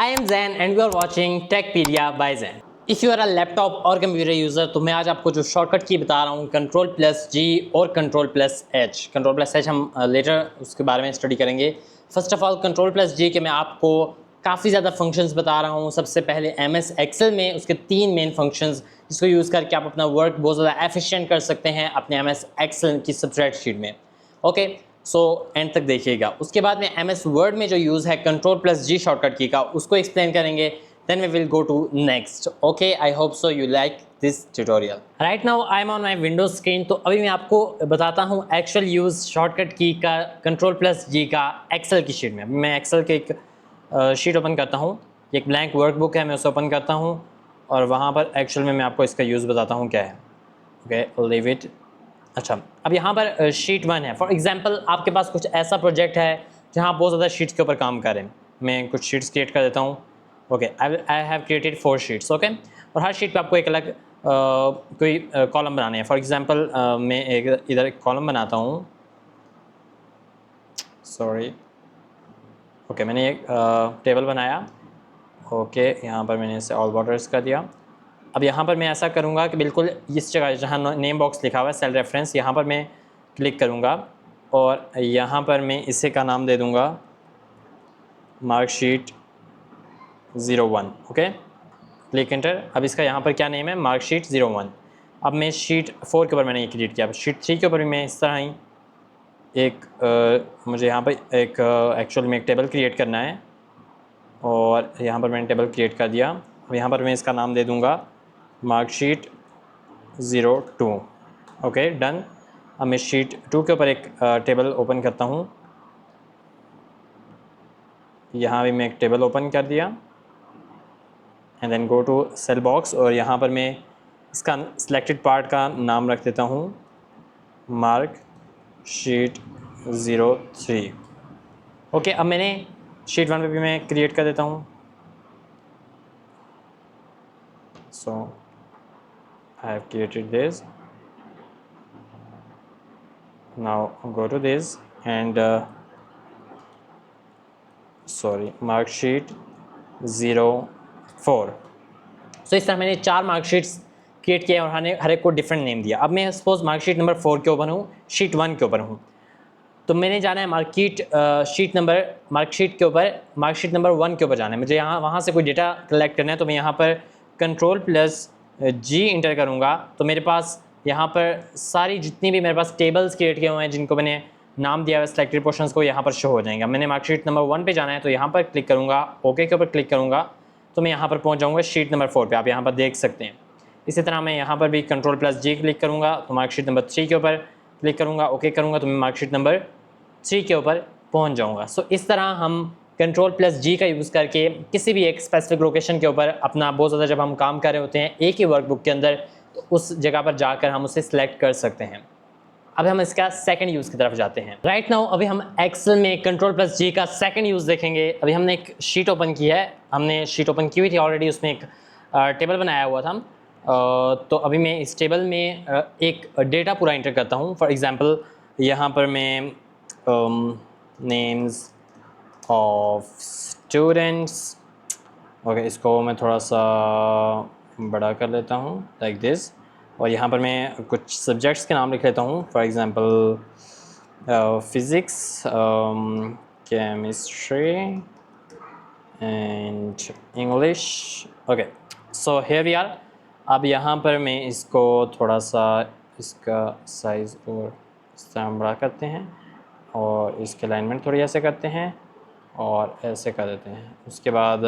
I am Zain and you are watching Techpedia by Zain. If you are a laptop और computer user तो मैं आज आपको जो शॉर्टकट की बता रहा हूँ Ctrl+G और Ctrl+H। Ctrl+H हम लेटर उसके बारे में स्टडी करेंगे। फर्स्ट ऑफ ऑल Ctrl+G के मैं आपको काफ़ी ज़्यादा फंक्शंस बता रहा हूँ। सबसे पहले MS एक्सेल में उसके 3 मेन फंक्शंस जिसको यूज़ करके आप अपना वर्क बहुत ज़्यादा एफिशिएंट कर सकते हैं अपने MS एक्सेल की स्प्रेडशीट में। ओके सो एंड तक देखिएगा। उसके बाद में MS वर्ड में जो यूज़ है Ctrl+G शॉर्टकट की का उसको एक्सप्लेन करेंगे। Then we will go to next. Okay, I hope so you like this tutorial. Right now I am on my Windows screen. तो अभी मैं आपको बताता हूँ एक्चुअल यूज़ शॉर्टकट की का Ctrl+G का एक्सेल की शीट में। मैं एक्सेल के एक शीट ओपन करता हूँ, एक ब्लैंक वर्कबुक है, मैं उसे ओपन करता हूँ और वहाँ पर एक्चुअल में मैं आपको इसका यूज़ बताता हूँ क्या है। Okay leave it. अच्छा, अब यहाँ पर शीट 1 है। फॉर एग्जांपल आपके पास कुछ ऐसा प्रोजेक्ट है जहाँ बहुत ज़्यादा शीट्स के ऊपर काम कर रहे हैं। मैं कुछ शीट्स क्रिएट कर देता हूँ। Okay I have created 4 sheets. Okay, और हर शीट पे आपको एक अलग कोई कॉलम बनाने हैं। फॉर एग्जांपल मैं एक इधर एक कॉलम बनाता हूँ। सॉरी, ओके मैंने एक टेबल बनाया। ओके यहाँ पर मैंने इसे ऑल बॉर्डर्स कर दिया। अब यहाँ पर मैं ऐसा करूँगा कि बिल्कुल इस जगह जहाँ नेम बॉक्स लिखा हुआ है सेल रेफरेंस, यहाँ पर मैं क्लिक करूँगा और यहाँ पर मैं इसे का नाम दे दूँगा मार्कशीट 01। Okay click enter. अब इसका यहाँ पर क्या नेम है, मार्कशीट 01। अब मैं शीट 4 के ऊपर मैंने ये क्रिएट किया। शीट 3 के ऊपर भी मैं इस तरह ही एक मुझे यहाँ पर एक एक्चुअल में एक टेबल क्रिएट करना है और यहाँ पर मैंने टेबल क्रिएट कर दिया। अब यहाँ पर मैं इसका नाम दे दूँगा मार्कशीट 02। Okay done. अब मैं शीट 2 के ऊपर एक टेबल ओपन करता हूँ। यहाँ भी मैं एक टेबल ओपन कर दिया and then go to cell box और यहाँ पर मैं इसका सिलेक्टेड पार्ट का नाम रख देता हूँ मार्कशीट 03। ओके अब मैंने शीट 1 पे भी मैं क्रिएट कर देता हूँ। सो I have created this. Now go to this and marksheet 04. So इस तरह मैंने 4 मार्कशीट्स क्रिएट किए और हर एक को डिफरेंट नेम दिया। अब मैं सपोज मार्कशीट नंबर 4 के ऊपर हूँ, शीट 1 के ऊपर हूँ, तो मैंने जाना है मार्कशीट के ऊपर मार्कशीट नंबर 1 के ऊपर जाना है। मुझे यहाँ वहाँ से कोई डेटा कलेक्ट करना है तो मैं यहाँ पर Ctrl+G इंटर करूँगा तो मेरे पास यहाँ पर सारी जितनी भी मेरे पास टेबल्स क्रिएट किए हुए हैं जिनको मैंने नाम दिया हुआ सिलेक्टेड पोर्शंस को यहाँ पर शो हो जाएंगे। मैंने मार्कशीट नंबर 1 पे जाना है तो यहाँ पर क्लिक करूँगा, ओके के ऊपर क्लिक करूँगा तो मैं यहाँ पर पहुँच जाऊँगा शीट नंबर 4 पे। आप यहाँ पर देख सकते हैं। इसी तरह मैं यहाँ पर भी Ctrl+G क्लिक करूँगा तो मार्कशीट नंबर 3 के ऊपर क्लिक करूँगा, ओके करूँगा तो मैं मार्कशीट नंबर 3 के ऊपर पहुँच जाऊँगा। सो इस तरह हम Ctrl+G का यूज़ करके किसी भी एक स्पेसिफिक लोकेशन के ऊपर अपना बहुत ज़्यादा जब हम काम कर रहे होते हैं एक ही वर्कबुक के अंदर तो उस जगह पर जाकर हम उसे सिलेक्ट कर सकते हैं। अब हम इसका सेकंड यूज़ की तरफ जाते हैं। राइट नाउ अभी हम एक्सेल में Ctrl+G का सेकंड यूज़ देखेंगे। अभी हमने एक शीट ओपन की है, हमने शीट ओपन की हुई थी ऑलरेडी, उसमें एक टेबल बनाया हुआ था। तो अभी मैं इस टेबल में एक डेटा पूरा इंटर करता हूँ। फॉर एग्ज़ाम्पल यहाँ पर मैं नेम्स ऑफ स्टूडेंट्स, ओके इसको मैं थोड़ा सा बड़ा कर लेता हूँ लाइक दिस और यहाँ पर मैं कुछ सब्जेक्ट्स के नाम लिख लेता हूँ। For example physics, chemistry and English. Okay so here we are. अब यहाँ पर मैं इसको थोड़ा सा इसका साइज़ और इस तरह बड़ा करते हैं और इसके अलाइनमेंट थोड़ी ऐसे करते हैं और ऐसे कर देते हैं। उसके बाद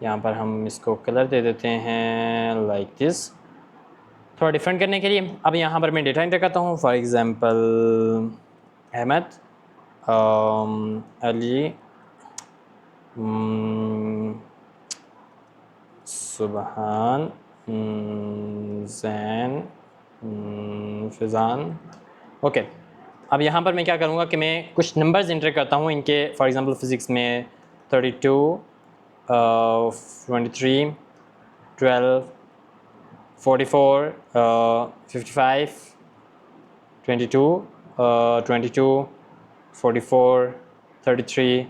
यहाँ पर हम इसको कलर दे देते हैं लाइक दिस थोड़ा डिफरेंट करने के लिए। अब यहाँ पर मैं डेटा एंटर करता हूँ। फॉर एग्ज़ाम्पल अहमद अली सुबहान जैन फिज़ान। ओके अब यहाँ पर मैं क्या करूँगा कि मैं कुछ नंबर्स इंटर करता हूँ इनके। फॉर एग्ज़ाम्पल फ़िज़िक्स में 32 23 12 44 55 22 22 44 33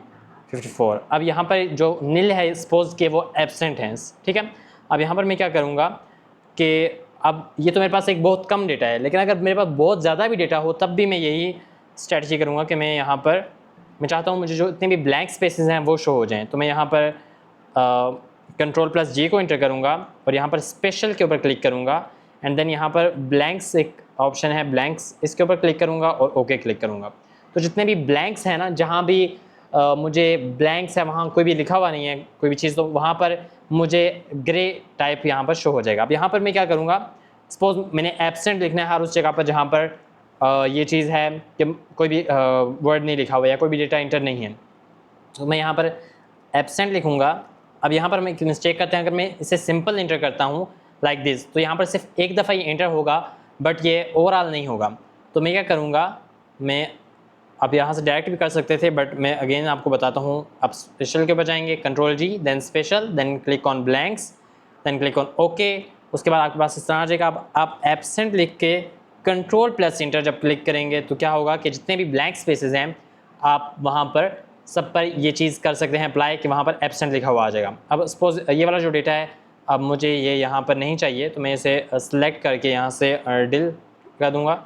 54। अब यहाँ पर जो नील है सपोज के वो एब्सेंट हैं, ठीक है। अब यहाँ पर मैं क्या करूँगा कि अब ये तो मेरे पास एक बहुत कम डेटा है, लेकिन अगर मेरे पास बहुत ज़्यादा भी डेटा हो तब भी मैं यही स्ट्रैटेजी करूँगा कि मैं यहाँ पर मैं चाहता हूँ मुझे जो इतने भी ब्लैंक स्पेसेस हैं वो शो हो जाएं। तो मैं यहाँ पर Ctrl+G को इंटर करूँगा और यहाँ पर स्पेशल के ऊपर क्लिक करूँगा एंड देन यहाँ पर ब्लैंक्स एक ऑप्शन है ब्लैंक्स, इसके ऊपर क्लिक करूँगा और ओके क्लिक करूँगा। तो जितने भी ब्लैंक्स हैं ना, जहाँ भी मुझे ब्लैंक्स है वहाँ कोई भी लिखा हुआ नहीं है कोई भी चीज़, तो वहाँ पर मुझे ग्रे टाइप यहाँ पर शो हो जाएगा। अब यहाँ पर मैं क्या करूँगा, सपोज मैंने एब्सेंट लिखना है हर उस जगह पर जहाँ पर ये चीज़ है कि कोई भी वर्ड नहीं लिखा हुआ या कोई भी डेटा इंटर नहीं है, तो मैं यहाँ पर एब्सेंट लिखूँगा। अब यहाँ पर मैं मिस्टेक करते हैं, अगर मैं इसे सिंपल इंटर करता हूँ लाइक दिस, तो यहाँ पर सिर्फ एक दफ़ा ये इंटर होगा बट ये ओवरऑल नहीं होगा। तो मैं क्या करूँगा, मैं आप यहाँ से डायरेक्ट भी कर सकते थे बट मैं अगेन आपको बताता हूँ। आप स्पेशल के ऊपर जाएंगे, Ctrl+G then special then click on blanks then click on okay. उसके बाद आपके पास इस तरह आ जाएगा। आप एब्सेंट लिख के Ctrl+Enter जब क्लिक करेंगे तो क्या होगा कि जितने भी ब्लैंक स्पेसेस हैं आप वहाँ पर सब पर ये चीज़ कर सकते हैं अप्लाई कि वहाँ पर एब्सेंट लिखा हुआ आ जाएगा। अब सपोज ये वाला जो डेटा है अब मुझे ये यहाँ पर नहीं चाहिए, तो मैं इसे सेलेक्ट करके यहाँ से डिल कर दूँगा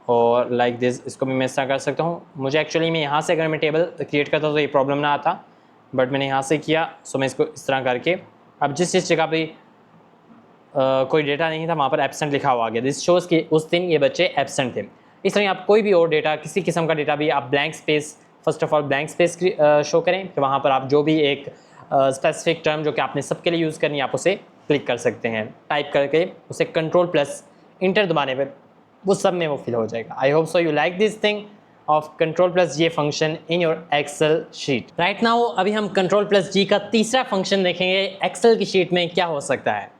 और लाइक दिस इसको भी मैं इस तरह कर सकता हूँ। मुझे एक्चुअली मैं यहाँ से अगर मैं टेबल क्रिएट करता तो ये प्रॉब्लम ना आता, बट मैंने यहाँ से किया, सो मैं इसको इस तरह करके अब जिस जगह पे कोई डेटा नहीं था वहाँ पर एब्सेंट लिखा हुआ आ गया। दिस शोज़ कि उस दिन ये बच्चे एब्सेंट थे। इस तरह आप कोई भी और डेटा किसी किस्म का डेटा भी आप blank space, first of all blank space show करें, फिर वहाँ पर आप जो भी एक स्पेसिफिक टर्म जो कि आपने सबके लिए यूज़ करनी है आप उसे क्लिक कर सकते हैं, टाइप करके उसे Ctrl+Enter दबाने पर वो सब में वो फिल हो जाएगा। I hope so you like this thing of Ctrl+J function in your Excel sheet. Right now अभी हम Ctrl+G का तीसरा फंक्शन देखेंगे एक्सेल की शीट में क्या हो सकता है।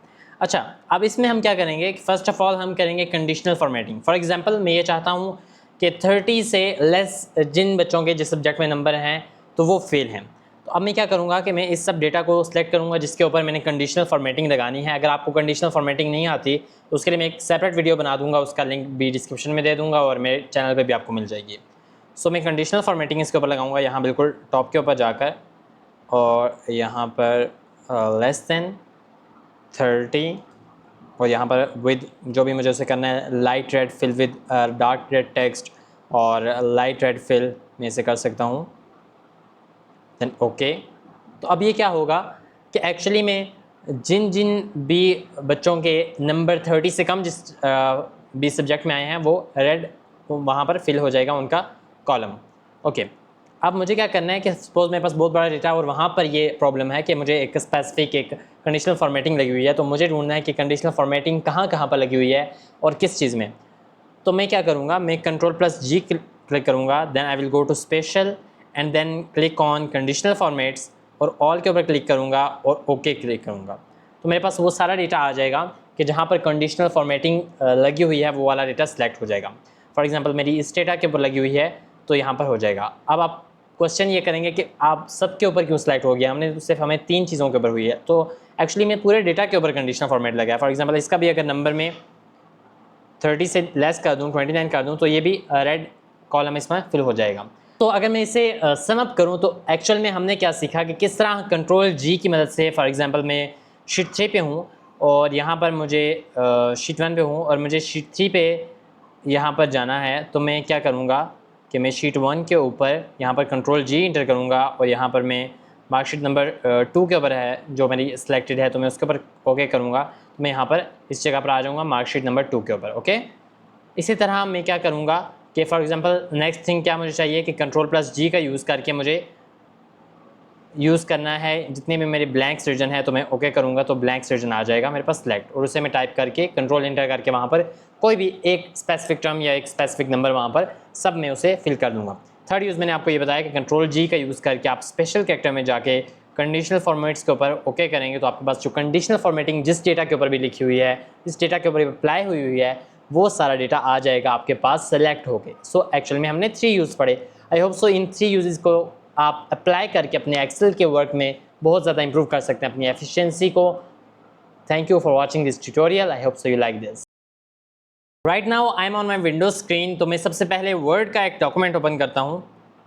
अच्छा, अब इसमें हम क्या करेंगे, फर्स्ट ऑफ ऑल हम करेंगे कंडीशनल फॉर्मेटिंग। फॉर एग्जांपल मैं ये चाहता हूँ कि 30 से लेस जिन बच्चों के जिस सब्जेक्ट में नंबर हैं तो वो फेल हैं। तो अब मैं क्या करूँगा कि मैं इस सब डेटा को सिलेक्ट करूँगा जिसके ऊपर मैंने कंडीशनल फॉर्मेटिंग लगानी है। अगर आपको कंडीशनल फॉर्मेटिंग नहीं आती तो उसके लिए मैं एक सेपरेट वीडियो बना दूँगा, उसका लिंक भी डिस्क्रिप्शन में दे दूँगा और मेरे चैनल पर भी आपको मिल जाएगी। सो मैं कंडीशनल फॉर्मेटिंग इसके ऊपर लगाऊँगा, यहाँ बिल्कुल टॉप के ऊपर जाकर, और यहाँ पर लेस दैन 30 और यहाँ पर विद जो भी मुझे उसे करना है, light red fill with dark red text और लाइट रेड फिल मैं इसे कर सकता हूँ, देन ओके। तो अब ये क्या होगा कि एक्चुअली में जिन जिन भी बच्चों के नंबर 30 से कम जिस भी सब्जेक्ट में आए हैं वो रेड वहाँ पर फिल हो जाएगा उनका कॉलम। ओके, अब मुझे क्या करना है कि सपोज मेरे पास बहुत बड़ा डेटा और वहाँ पर ये प्रॉब्लम है कि मुझे एक स्पेसिफिक एक कंडीशनल फॉर्मेटिंग लगी हुई है, तो मुझे ढूंढना है कि कंडीशनल फॉर्मेटिंग कहाँ पर लगी हुई है और किस चीज़ में। तो मैं क्या करूँगा, मैं Ctrl+G क्लिक करूँगा, then I will go to special and then click on conditional formats और ऑल के ऊपर क्लिक करूँगा और ओके क्लिक करूँगा। तो मेरे पास वो सारा डेटा आ जाएगा कि जहाँ पर कंडीशनल फॉर्मेटिंग लगी हुई है वो वाला डेटा सेलेक्ट हो जाएगा। फॉर एग्जांपल मेरी इस डेटा के ऊपर लगी हुई है तो यहाँ पर हो जाएगा। अब आप क्वेश्चन ये करेंगे कि आप सबके ऊपर क्यों सेलेक्ट हो गया, हमने सिर्फ हमें 3 चीज़ों के ऊपर हुई है। तो एक्चुअली मैं पूरे डेटा के ऊपर कंडीशनल फॉर्मेट लगा है। फॉर एग्जांपल इसका भी अगर नंबर में 30 से लेस कर दूँ, 29 कर दूँ, तो ये भी रेड कॉलम इसमें फिल हो जाएगा। तो अगर मैं इसे सम अप करूँ तो एक्चुअल में हमने क्या सीखा कि किस तरह Ctrl+G की मदद से, फॉर एग्जांपल मैं शीट 3 पे हूँ और यहाँ पर मुझे शीट 1 पे हूँ और मुझे शीट 3 पे यहाँ पर जाना है, तो मैं क्या करूँगा कि मैं शीट 1 के ऊपर यहाँ पर Ctrl+G इंटर करूँगा और यहाँ पर मैं मार्कशीट नंबर 2 के ऊपर है जो मेरी सिलेक्टेड है, तो मैं उसके ऊपर ओके करूँगा। तो मैं यहाँ पर इस जगह पर आ जाऊँगा मार्कशीट नंबर 2 के ऊपर। ओके, इसी तरह मैं क्या करूँगा कि फॉर एग्जांपल नेक्स्ट थिंग क्या मुझे चाहिए कि Ctrl+G का यूज़ करके मुझे यूज़ करना है जितने भी मेरे ब्लैंक रीजन है, तो मैं ओके करूँगा तो ब्लैंक रीजन आ जाएगा मेरे पास सिलेक्ट, और उसे मैं टाइप करके कंट्रोल इंटर करके वहाँ पर कोई भी एक स्पेसिफिक टर्म या एक स्पेसिफिक नंबर वहाँ पर सब में उसे फिल कर दूँगा। थर्ड यूज़ मैंने आपको ये बताया कि Ctrl+G का यूज़ करके आप स्पेशल कैरेक्टर में जाके कंडीशनल फॉर्मेट्स के ऊपर ओके करेंगे तो आपके पास जो कंडीशनल फॉर्मेटिंग जिस डेटा के ऊपर भी लिखी हुई है, जिस डेटा के ऊपर अप्लाई हुई है, वो सारा डेटा आ जाएगा आपके पास सेलेक्ट होके। सो एक्चुअल में हमने 3 यूज़ पढ़े। आई होप सो इन 3 यूजेस को आप अप्लाई करके अपने एक्सेल के वर्क में बहुत ज़्यादा इंप्रूव कर सकते हैं अपनी एफिशिएंसी को। Thank you for watching this tutorial. I hope so you like this. Right now I am on my Windows screen. तो मैं सबसे पहले वर्ड का एक डॉक्यूमेंट ओपन करता हूँ।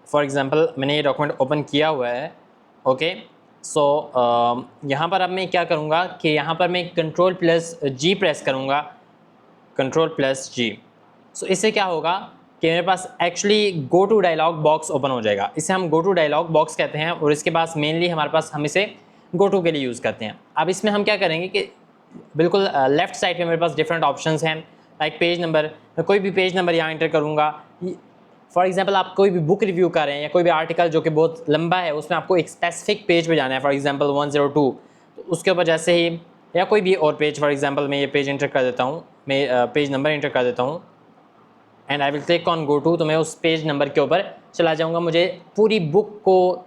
फॉर एग्जाम्पल मैंने ये डॉक्यूमेंट ओपन किया हुआ है ओके। सो यहाँ पर अब मैं क्या करूँगा कि यहाँ पर मैं कंट्रोल प्लस जी प्रेस करूँगा, कंट्रोल प्लस जी। सो इससे क्या होगा कि मेरे पास actually go to dialog box open हो जाएगा। इसे हम गो टू डायलॉग बॉक्स कहते हैं और इसके पास मेनली हमारे पास हम इसे गो टू के लिए यूज़ करते हैं। अब इसमें हम क्या करेंगे कि बिल्कुल लेफ्ट साइड पे मेरे पास डिफरेंट ऑप्शंस हैं, लाइक पेज नंबर। मैं कोई भी पेज नंबर यहाँ एंटर करूँगा। फॉर एग्जांपल आप कोई भी बुक रिव्यू कर रहे हैं या कोई भी आर्टिकल जो कि बहुत लंबा है, उसमें आपको एक स्पेसिफिक पेज पे जाना है, फॉर एग्जांपल 102, तो उसके ऊपर जैसे ही, या कोई भी और पेज, फॉर एग्जांपल मैं ये पेज एंटर कर देता हूँ, मैं पेज नंबर एंटर कर देता हूँ and I will click on go to, तो मैं उस पेज नंबर के ऊपर चला जाऊँगा। मुझे पूरी बुक को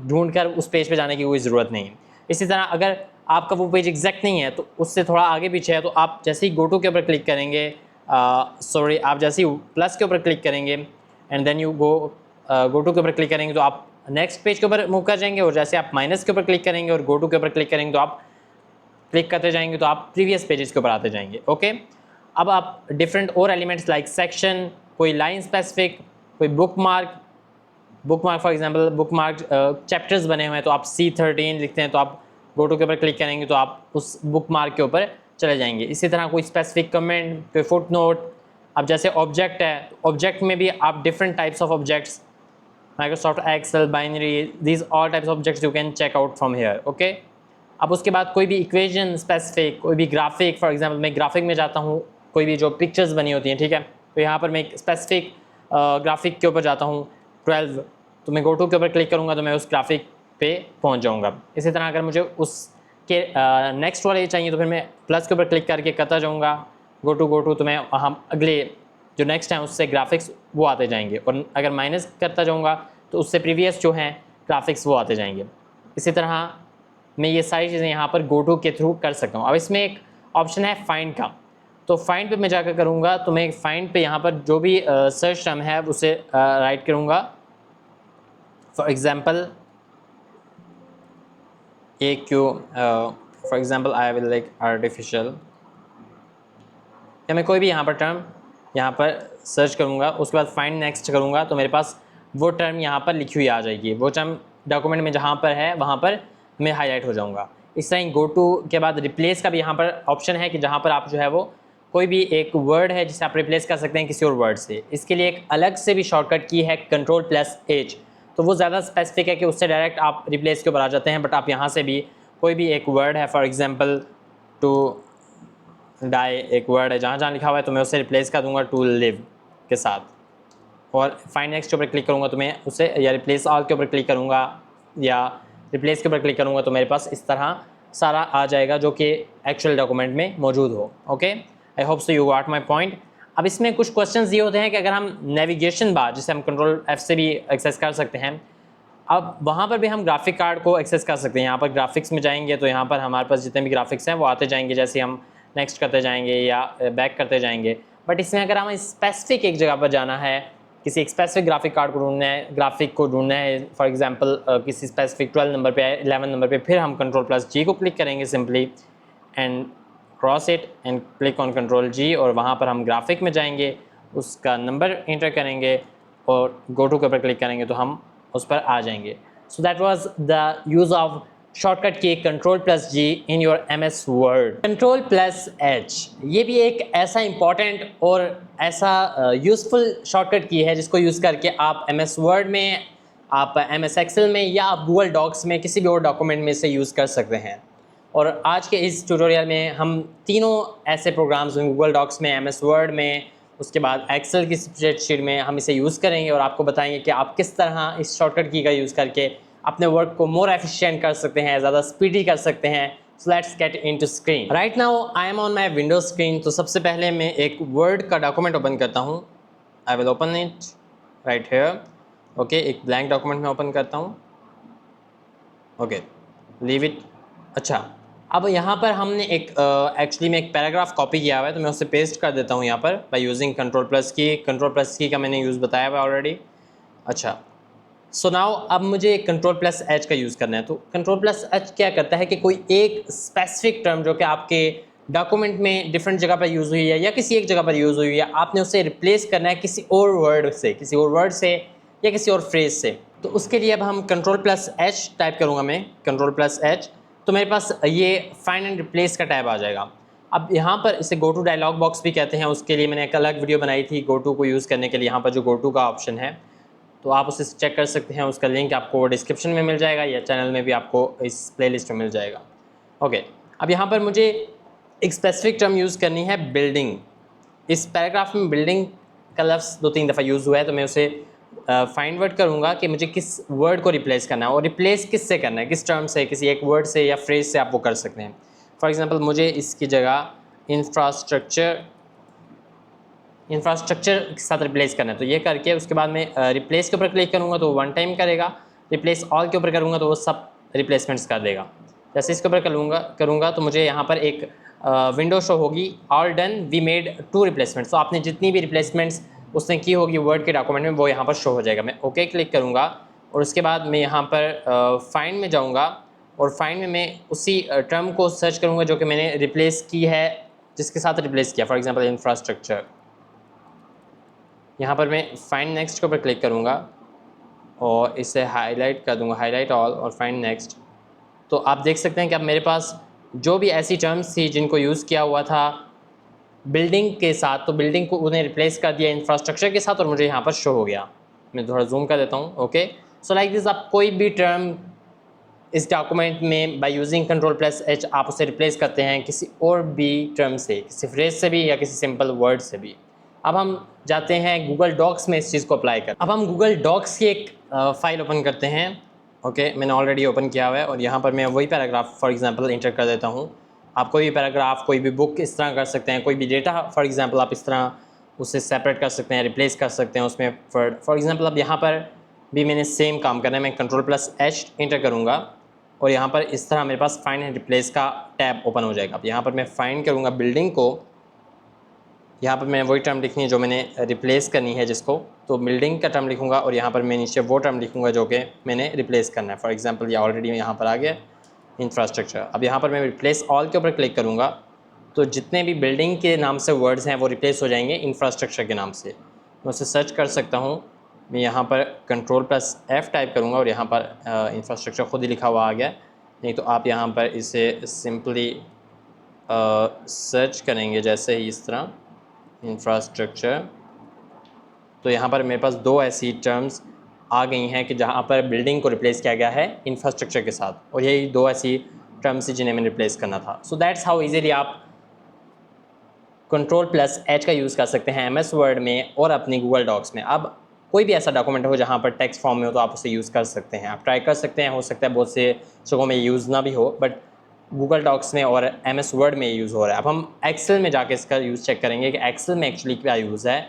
ढूंढ कर उस पेज पे जाने की कोई ज़रूरत नहीं है। इसी तरह अगर आपका वो पेज एग्जैक्ट नहीं है तो उससे थोड़ा आगे पीछे है, तो आप जैसे ही गो टू के ऊपर क्लिक करेंगे, आप जैसे ही प्लस के ऊपर क्लिक करेंगे and then you go to के ऊपर क्लिक करेंगे तो आप नेक्स्ट पेज के ऊपर मूव कर जाएंगे, और जैसे आप माइनस के ऊपर क्लिक करेंगे और गो टू के ऊपर क्लिक करेंगे तो आप क्लिक करते जाएंगे तो आप प्रीवियस पेजेस के ऊपर आते जाएंगे। ओके। अब आप डिफरेंट और एलिमेंट्स लाइक सेक्शन, कोई लाइन स्पेसिफिक, कोई book mark for example book mark chapters बने हुए हैं तो आप C13 लिखते हैं तो आप गो टू के ऊपर क्लिक करेंगे तो आप उस बुक मार्क के ऊपर चले जाएंगे। इसी तरह कोई स्पेसिफिक कमेंट, कोई फुट नोट। अब जैसे ऑब्जेक्ट है, ऑब्जेक्ट में भी आप different types of objects, Microsoft Excel, binary, these all types of objects you can check out from here. Okay. अब उसके बाद कोई भी इक्वेशन स्पेसिफिक, कोई भी ग्राफिक, फॉर एग्जांपल मैं ग्राफिक में जाता हूँ, कोई भी जो पिक्चर्स बनी होती हैं, ठीक है, तो यहाँ पर मैं एक स्पेसिफिक ग्राफिक के ऊपर जाता हूँ 12, तो मैं गो टू के ऊपर क्लिक करूँगा तो मैं उस ग्राफिक पे पहुँच जाऊँगा। इसी तरह अगर मुझे उसके नेक्स्ट वाले चाहिए तो फिर मैं प्लस के ऊपर क्लिक करके करता जाऊँगा गो टू, तो मैं वहाँ अगले जो नेक्स्ट है उससे ग्राफिक्स वो आते जाएंगे, और अगर माइनस करता जाऊँगा तो उससे प्रीवियस जो हैं ग्राफिक्स वो आते जाएंगे। इसी तरह मैं ये सारी चीज़ें यहाँ पर गो टू के थ्रू कर सकता हूँ। अब इसमें एक ऑप्शन है फाइंड का, तो फाइंड पे मैं जाकर करूँगा तो मैं फाइंड पे यहाँ पर जो भी सर्च टर्म है उसे राइट करूँगा। For example for example I will like artificial, या मैं कोई भी यहाँ पर टर्म यहाँ पर सर्च करूँगा, उसके बाद फाइंड नेक्स्ट करूँगा तो मेरे पास वो टर्म यहाँ पर लिखी हुई आ जाएगी। वो टर्म डॉक्यूमेंट में जहाँ पर है वहाँ पर मैं हाईलाइट हो जाऊँगा। इस तरह गो टू के बाद रिप्लेस का भी यहाँ पर ऑप्शन है कि जहाँ पर आप जो है वो कोई भी एक वर्ड है जिसे आप रिप्लेस कर सकते हैं किसी और वर्ड से। इसके लिए एक अलग से भी शॉर्टकट की है कंट्रोल प्लस H, तो वो ज़्यादा स्पेसिफिक है कि उससे डायरेक्ट आप रिप्लेस के ऊपर आ जाते हैं, बट आप यहाँ से भी कोई भी एक वर्ड है, फॉर एग्जाम्पल टू डाई एक वर्ड है, जहाँ जहाँ लिखा हुआ है तो मैं उसे रिप्लेस कर दूँगा टू लिव के साथ, और फाइंड नेक्स्ट के ऊपर क्लिक करूँगा तो मैं उसे, या रिप्लेस ऑल के ऊपर क्लिक करूँगा या रिप्लेस के ऊपर क्लिक करूँगा तो मेरे पास इस तरह सारा आ जाएगा जो कि एक्चुअल डॉक्यूमेंट में मौजूद हो। Okay, I hope so you got my point. अब इसमें कुछ क्वेश्चंस ये होते हैं कि अगर हम नेविगेशन बार जिसे हम कंट्रोल F से भी एक्सेस कर सकते हैं, अब वहाँ पर भी हम ग्राफिक कार्ड को एक्सेस कर सकते हैं। यहाँ पर ग्राफिक्स में जाएंगे तो यहाँ पर हमारे पास जितने भी ग्राफिक्स हैं वो आते जाएंगे, जैसे हम नेक्स्ट करते जाएंगे या बैक करते जाएंगे। बट इसमें अगर हमें स्पेसिफिक एक जगह पर जाना है, किसी एक स्पेसिफिक ग्राफिक कार्ड को ढूंढना है, ग्राफिक को ढूंढना है, फॉर एग्जांपल किसी स्पेसिफिक 12 नंबर पे, 11 नंबर पे, फिर हम कंट्रोल प्लस G को क्लिक करेंगे simply and cross it and click on control G, और वहाँ पर हम ग्राफिक में जाएंगे, उसका नंबर एंटर करेंगे और गो टू के ऊपर क्लिक करेंगे तो हम उस पर आ जाएंगे। So that was the use of shortcut key control plus G in your MS word. Control plus H ये भी एक ऐसा इंपॉर्टेंट और ऐसा यूज़फुल शॉर्टकट की है जिसको यूज़ करके आप MS वर्ड में, आप MS एक्सेल में, या आप गूगल डॉक्स में किसी भी और डॉक्यूमेंट में से यूज़ कर सकते हैं। और आज के इस ट्यूटोरियल में हम तीनों ऐसे प्रोग्राम्स में, गूगल डॉक्स में, MS वर्ड में, उसके बाद एक्सेल की स्प्रेडशीट में हम इसे यूज़ करेंगे और आपको बताएंगे कि आप किस तरह इस शॉर्टकट की का यूज़ करके अपने वर्क को मोर एफिशिएंट कर सकते हैं, ज़्यादा स्पीडी कर सकते हैं। So let's get into screen. Right now I am on my Windows screen. तो सबसे पहले मैं एक वर्ड का डॉक्यूमेंट ओपन करता हूँ। I will open it right here. Okay, एक ब्लैंक डॉक्यूमेंट में ओपन करता हूँ। Okay, leave it. अच्छा, अब यहाँ पर हमने एक एक्चुअली में एक पैराग्राफ कॉपी किया हुआ है, तो मैं उसे पेस्ट कर देता हूँ यहाँ पर बाय यूजिंग कंट्रोल प्लस की। कंट्रोल प्लस की का मैंने यूज़ बताया हुआ ऑलरेडी। अच्छा, सो नाउ अब मुझे कंट्रोल प्लस H का यूज़ करना है। तो कंट्रोल प्लस H क्या करता है कि कोई एक स्पेसिफिक टर्म जो कि आपके डॉक्यूमेंट में डिफरेंट जगह पर यूज़ हुई है या किसी एक जगह पर यूज़ हुई है, आपने उसे रिप्लेस करना है किसी और वर्ड से, या किसी और फ्रेज से। तो उसके लिए अब हम कंट्रोल प्लस एच टाइप करूँगा मैं, कंट्रोल प्लस एच, तो मेरे पास ये फाइंड एंड रिप्लेस का टैब आ जाएगा। अब यहाँ पर इसे गो टू डायलॉग बॉक्स भी कहते हैं, उसके लिए मैंने एक अलग वीडियो बनाई थी गो टू को यूज़ करने के लिए। यहाँ पर जो गो टू का ऑप्शन है तो आप उसे चेक कर सकते हैं, उसका लिंक आपको डिस्क्रिप्शन में मिल जाएगा या चैनल में भी आपको इस प्लेलिस्ट में मिल जाएगा। ओके, अब यहाँ पर मुझे एक स्पेसिफिक टर्म यूज़ करनी है, बिल्डिंग। इस पैराग्राफ में बिल्डिंग का लफ्ज़ 2-3 दफ़ा यूज़ हुआ है, तो मैं उसे फाइंड वर्ड करूँगा कि मुझे किस वर्ड को रिप्लेस करना है और रिप्लेस किस से करना है, किस टर्म से, किसी एक वर्ड से या फ्रेज से आप वो कर सकते हैं। फॉर एग्जांपल मुझे इसकी जगह इंफ्रास्ट्रक्चर के साथ रिप्लेस करना है, तो ये करके उसके बाद मैं रिप्लेस के ऊपर क्लिक करूँगा तो वन टाइम करेगा, रिप्लेस ऑल के ऊपर करूँगा तो वो सब रिप्लेसमेंट्स कर देगा। जैसे इसके ऊपर करूँगा तो मुझे यहाँ पर एक विंडो शो होगी, all done we made 2 replacements. तो आपने जितनी भी रिप्लेसमेंट्स उसने की होगी वर्ड के डॉक्यूमेंट में वो यहाँ पर शो हो जाएगा। मैं ओके क्लिक करूँगा और उसके बाद मैं यहाँ पर फाइंड में जाऊँगा और फाइंड में मैं उसी टर्म को सर्च करूँगा जो कि मैंने रिप्लेस की है, जिसके साथ रिप्लेस किया। फॉर एग्जाम्पल इंफ्रास्ट्रक्चर, यहाँ पर मैं फाइंड नेक्स्ट के ऊपर क्लिक करूँगा और इसे हाईलाइट कर दूँगा, हाईलाइट ऑल, और फाइंड नेक्स्ट। तो आप देख सकते हैं कि अब मेरे पास जो भी ऐसी टर्म्स थी जिनको यूज़ किया हुआ था बिल्डिंग के साथ, तो बिल्डिंग को उन्हें रिप्लेस कर दिया इंफ्रास्ट्रक्चर के साथ और मुझे यहाँ पर शो हो गया। मैं थोड़ा जूम कर देता हूँ। ओके, सो लाइक दिस, आप कोई भी टर्म इस डॉक्यूमेंट में by using control plus H आप उसे रिप्लेस करते हैं किसी और भी टर्म से, किसी फ्रेज से भी या किसी सिंपल वर्ड से भी। अब हम जाते हैं गूगल डॉक्स में इस चीज़ को अप्लाई कर। अब हम गूगल डॉक्स की एक फ़ाइल ओपन करते हैं। ओके, मैंने ऑलरेडी ओपन किया हुआ है और यहाँ पर मैं वही पैराग्राफ फॉर एग्जांपल इंटर कर देता हूँ। आप कोई भी पैराग्राफ, कोई भी बुक इस तरह कर सकते हैं, कोई भी डेटा फॉर एग्जांपल आप इस तरह उसे सेपरेट कर सकते हैं, रिप्लेस कर सकते हैं उसमें। फॉर एग्जांपल अब यहाँ पर भी मैंने सेम काम करना है, मैं कंट्रोल प्लस एच इंटर करूँगा और यहाँ पर इस तरह मेरे पास फाइंड एंड रिप्लेस का टैब ओपन हो जाएगा। अब यहाँ पर मैं फाइंड करूँगा बिल्डिंग को, यहाँ पर मैं वही टर्म लिखनी है जो मैंने रिप्लेस करनी है जिसको, तो बिल्डिंग का टर्म लिखूँगा और यहाँ पर मैं नीचे वो टर्म लिखूँगा जो कि मैंने रिप्लेस करना है। फॉर एग्जांपल ये ऑलरेडी यहाँ पर आ गया इंफ्रास्ट्रक्चर। अब यहाँ पर मैं रिप्लेस ऑल के ऊपर क्लिक करूँगा तो जितने भी बिल्डिंग के नाम से वर्ड्स हैं वो रिप्लेस हो जाएंगे इंफ्रास्ट्रक्चर के नाम से। मैं उसे सर्च कर सकता हूँ, मैं यहाँ पर कंट्रोल प्लस एफ़ टाइप करूँगा और यहाँ पर इंफ्रास्ट्रक्चर खुद ही लिखा हुआ आ गया। नहीं तो आप यहाँ पर इसे सिंपली सर्च करेंगे जैसे ही इस तरह इंफ्रास्ट्रक्चर, तो यहाँ पर मेरे पास 2 ऐसी टर्म्स आ गई हैं कि जहाँ पर बिल्डिंग को रिप्लेस किया गया है इंफ्रास्ट्रक्चर के साथ, और यही 2 ऐसी टर्म्स थी जिन्हें मैंने रिप्लेस करना था। सो दैट्स हाउ इजीली आप कंट्रोल प्लस एच का यूज़ कर सकते हैं MS वर्ड में और अपनी गूगल डॉक्स में। अब कोई भी ऐसा डॉक्यूमेंट हो जहाँ पर टेक्स्ट फॉर्म में हो तो आप उसे यूज़ कर सकते हैं, आप ट्राई कर सकते हैं। हो सकता है बहुत से जगहों में यूज़ ना भी हो, बट गूगल डॉक्स में और MS वर्ड में यूज़ हो रहा है। अब हम एक्सेल में जाके इसका यूज़ चेक करेंगे कि एक्सेल में एक्चुअली क्या यूज़ है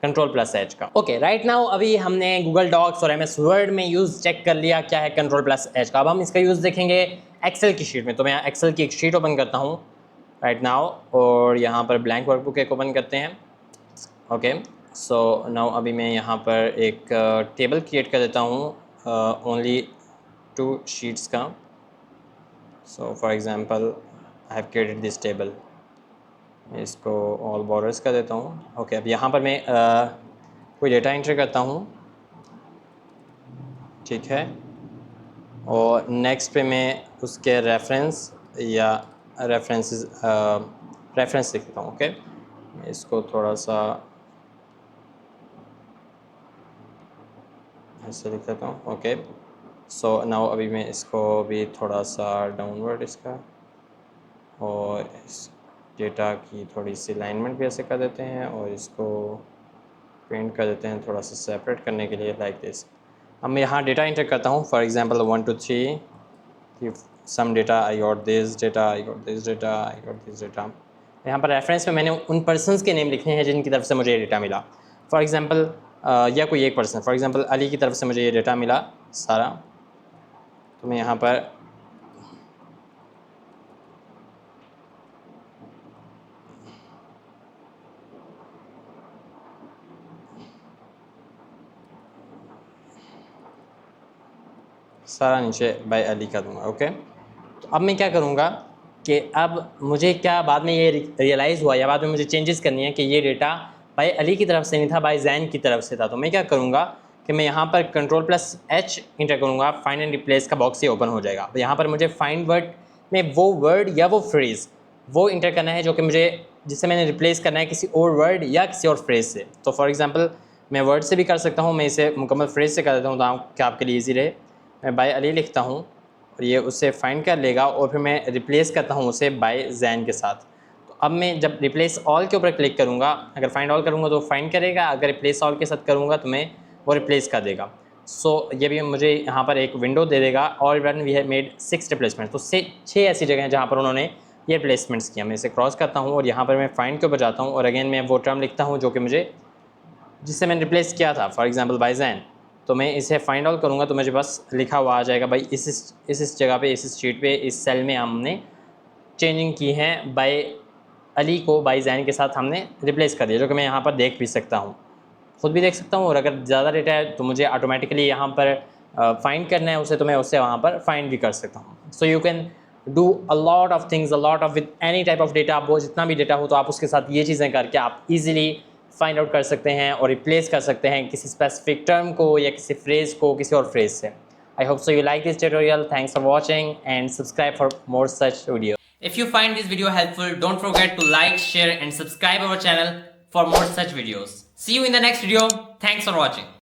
कंट्रोल प्लस एच का। ओके, राइट नाउ अभी हमने गूगल डॉक्स और MS वर्ड में यूज़ चेक कर लिया क्या है कंट्रोल प्लस एच का। अब हम इसका यूज़ देखेंगे एक्सेल की शीट में। तो मैं एक्सेल की एक शीट ओपन करता हूँ राइट नाउ और यहाँ पर ब्लैंक वर्कबुक एक ओपन करते हैं। ओके, सो नाउ अभी मैं यहाँ पर एक टेबल क्रिएट कर देता हूँ ओनली 2 शीट्स का। So for example I have created this table, मैं इसको ऑल बॉर्डर्स कर देता हूँ। ओके, अब यहाँ पर मैं कोई डेटा एंटर करता हूँ, ठीक है, और नेक्स्ट पे मैं उसके रेफरेंस या रेफरेंस लिख देता हूँ। ओके, मैं इसको थोड़ा सा ऐसे लिख देता हूँ। ओके, सो नाउ अभी मैं इसको भी थोड़ा सा डाउनवर्ड इसका और इस डेटा की थोड़ी सी अलाइनमेंट भी ऐसे कर देते हैं और इसको पेंट कर देते हैं थोड़ा सा सेपरेट करने के लिए लाइक दिस। अब मैं यहाँ डेटा इंटर करता हूँ for example 1 2 3 some data, I got this data, I got this data, I got this data. यहाँ पर रेफरेंस में मैंने उन पर्सनस के नेम लिखने हैं जिनकी तरफ से मुझे ये डेटा मिला। फॉर एग्जांपल या कोई एक पर्सन, फॉर एग्जांपल अली की तरफ से मुझे ये डेटा मिला सारा, तो मैं यहाँ पर सारा नीचे बाय अली का दूँगा। ओके, तो अब मैं क्या करूँगा कि अब मुझे क्या बाद में ये रियलाइज़ हुआ या बाद में मुझे चेंजेस करनी है कि ये डेटा बाय अली की तरफ से नहीं था, बाय जैन की तरफ से था। तो मैं क्या करूँगा कि मैं यहाँ पर Ctrl+H इंटर करूँगा, फाइंड एंड रिप्लेस का बॉक्स ये ओपन हो जाएगा। तो यहाँ पर मुझे फाइंड वर्ड में वो वर्ड या वो फ्रेज़ वो इंटर करना है जो कि मुझे जिससे मैंने रिप्लेस करना है किसी और वर्ड या किसी और फ्रेज़ से। तो फॉर एग्जांपल मैं वर्ड से भी कर सकता हूँ, मैं इसे मुकम्मल फ्रेज़ से कर देता हूँ ताकि आपके लिए ईजी रहे। मैं बाय अली लिखता हूँ और ये उससे फाइंड कर लेगा और फिर मैं रिप्लेस करता हूँ उसे बाय जैन के साथ। तो अब मैं जब रिप्लेस ऑल के ऊपर क्लिक करूँगा, अगर फाइंड ऑल करूँगा तो फाइंड करेगा, अगर रिप्लेस ऑल के साथ करूँगा तो मैं वो रिप्लेस कर देगा। सो ये भी मुझे यहाँ पर एक विंडो दे देगा, all run we have made 6 replacement. तो 6 ऐसी जगह हैं जहाँ पर उन्होंने ये रिप्लेसमेंट्स किया। मैं इसे क्रॉस करता हूँ और यहाँ पर मैं फाइंड के ऊपर जाता हूँ और अगेन मैं वो टर्म लिखता हूँ जो कि मुझे जिससे मैंने रिप्लेस किया था, फॉर एग्जांपल बाय जैन। तो मैं इसे फाइंड आउट करूँगा तो मुझे बस लिखा हुआ आ जाएगा भाई इस जगह पे, इस शीट पे, इस सेल में हमने चेंजिंग की है, बाय अली को बाय जैन के साथ हमने रिप्लेस कर दिया, जो कि मैं यहाँ पर देख भी सकता हूँ, खुद भी देख सकता हूँ। और अगर ज़्यादा डेटा है तो मुझे ऑटोमेटिकली यहाँ पर फाइंड करना है उसे, तो मैं उससे वहाँ पर फाइंड भी कर सकता हूँ। So you can do a lot of things, a lot of with any type of data. आप वो जितना भी डेटा हो तो आप उसके साथ ये चीज़ें करके आप इजीली फाइंड आउट कर सकते हैं और रिप्लेस कर सकते हैं किसी स्पेसिफिक टर्म को या किसी फ्रेज़ को किसी और फ्रेज़ से। आई hope so you like this tutorial. Thanks for watching and subscribe for more such video. If you find this video helpful, don't forget to like, share and subscribe our channel for more such videos. See you in the next video. Thanks for watching.